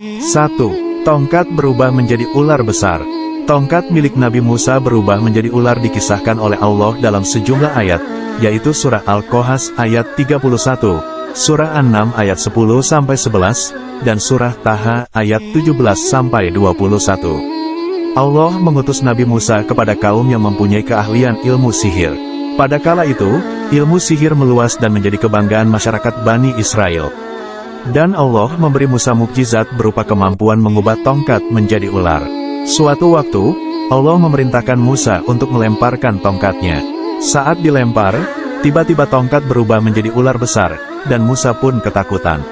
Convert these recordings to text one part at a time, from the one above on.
1. Tongkat berubah menjadi ular besar. Tongkat milik Nabi Musa berubah menjadi ular dikisahkan oleh Allah dalam sejumlah ayat, yaitu Surah Al-Qasas ayat 31, Surah An-Naml ayat 10-11, dan Surah Taha ayat 17-21. Allah mengutus Nabi Musa kepada kaum yang mempunyai keahlian ilmu sihir. Pada kala itu, ilmu sihir meluas dan menjadi kebanggaan masyarakat Bani Israel. Dan Allah memberi Musa mukjizat berupa kemampuan mengubah tongkat menjadi ular. Suatu waktu, Allah memerintahkan Musa untuk melemparkan tongkatnya. Saat dilempar, tiba-tiba tongkat berubah menjadi ular besar, dan Musa pun ketakutan.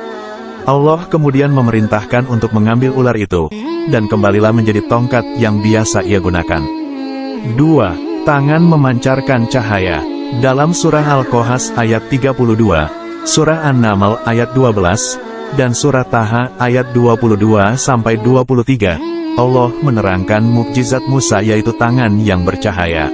Allah kemudian memerintahkan untuk mengambil ular itu, dan kembalilah menjadi tongkat yang biasa ia gunakan. 2. Tangan memancarkan cahaya. Dalam Surah Al-Qasas ayat 32, Surah An-Naml ayat 12, dan Surah Taha ayat 22-23, Allah menerangkan mukjizat Musa yaitu tangan yang bercahaya.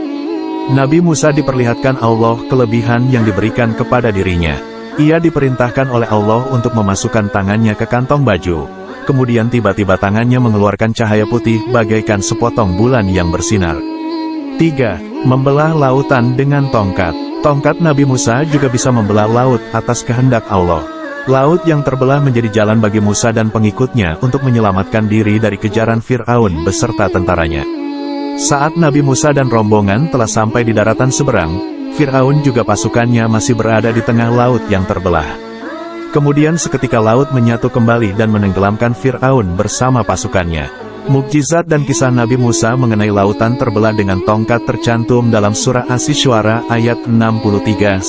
Nabi Musa diperlihatkan Allah kelebihan yang diberikan kepada dirinya. Ia diperintahkan oleh Allah untuk memasukkan tangannya ke kantong baju. Kemudian tiba-tiba tangannya mengeluarkan cahaya putih bagaikan sepotong bulan yang bersinar. 3. Membelah lautan dengan tongkat. Tongkat Nabi Musa juga bisa membelah laut atas kehendak Allah. Laut yang terbelah menjadi jalan bagi Musa dan pengikutnya untuk menyelamatkan diri dari kejaran Fir'aun beserta tentaranya. Saat Nabi Musa dan rombongan telah sampai di daratan seberang, Fir'aun juga pasukannya masih berada di tengah laut yang terbelah. Kemudian seketika laut menyatu kembali dan menenggelamkan Fir'aun bersama pasukannya. Mukjizat dan kisah Nabi Musa mengenai lautan terbelah dengan tongkat tercantum dalam Surah Asy-Syu'ara ayat 63-66.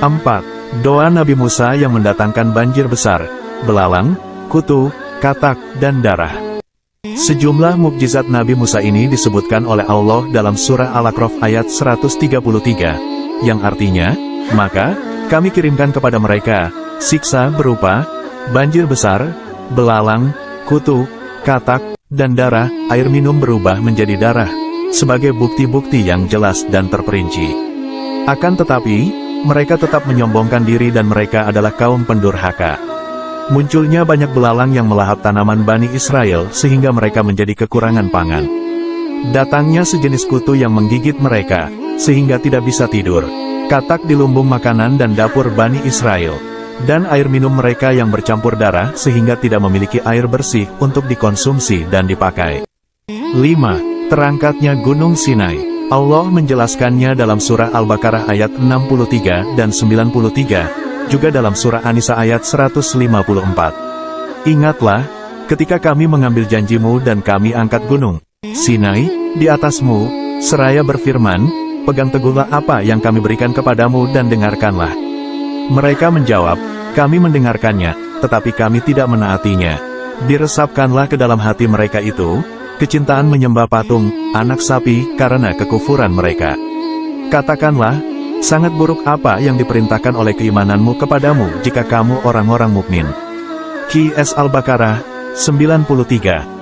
4. Doa Nabi Musa yang mendatangkan banjir besar, belalang, kutu, katak, dan darah. Sejumlah mukjizat Nabi Musa ini disebutkan oleh Allah dalam Surah Al-A'raf ayat 133, yang artinya, maka, kami kirimkan kepada mereka, siksa berupa, banjir besar, belalang, kutu, katak, dan darah. Air minum berubah menjadi darah, sebagai bukti-bukti yang jelas dan terperinci. Akan tetapi, mereka tetap menyombongkan diri dan mereka adalah kaum pendurhaka. Munculnya banyak belalang yang melahap tanaman Bani Israel sehingga mereka menjadi kekurangan pangan. Datangnya sejenis kutu yang menggigit mereka, sehingga tidak bisa tidur. Katak di lumbung makanan dan dapur Bani Israel. Dan air minum mereka yang bercampur darah sehingga tidak memiliki air bersih untuk dikonsumsi dan dipakai. 5. Terangkatnya Gunung Sinai. Allah menjelaskannya dalam Surah Al-Baqarah ayat 63 dan 93, juga dalam Surah An-Nisa ayat 154. Ingatlah, ketika kami mengambil janjimu dan kami angkat gunung Sinai di atasmu, seraya berfirman, pegang teguhlah apa yang kami berikan kepadamu dan dengarkanlah. Mereka menjawab, kami mendengarkannya, tetapi kami tidak menaatinya. Diresapkanlah ke dalam hati mereka itu, kecintaan menyembah patung, anak sapi, karena kekufuran mereka. Katakanlah, sangat buruk apa yang diperintahkan oleh keimananmu kepadamu jika kamu orang-orang mukmin. Qs Al-Baqarah 93.